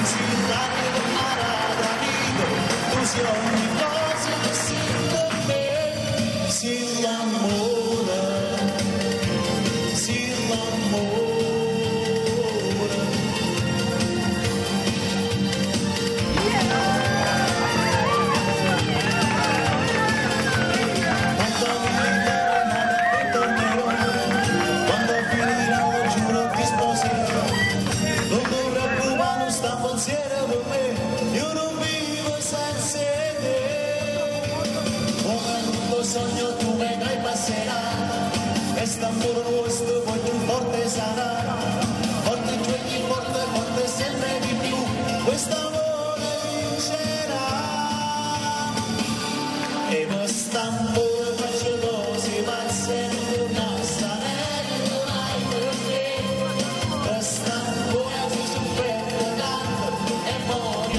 si larga con marada amigo, tu si ogni cosa che si con me, si innamora, si innamora. Sogno tu vedrai passerà, questa amore nostro poi più forte sarà, forte giochi, forte sempre di più, questo amore vincerà, e questo amore faccio così, ma sempre una starella mai per te, questo amore si soffretta tanto e muore.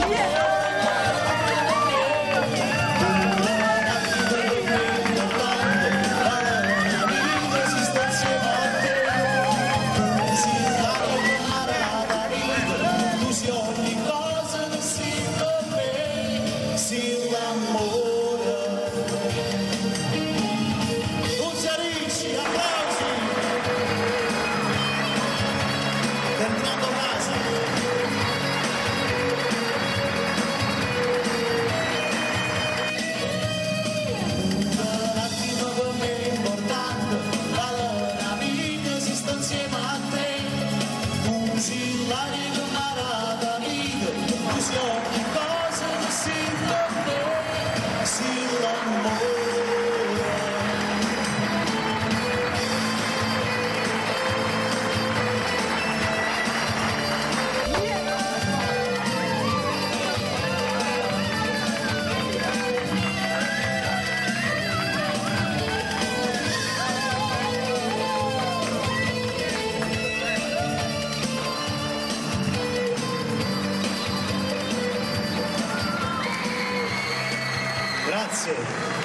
Grazie.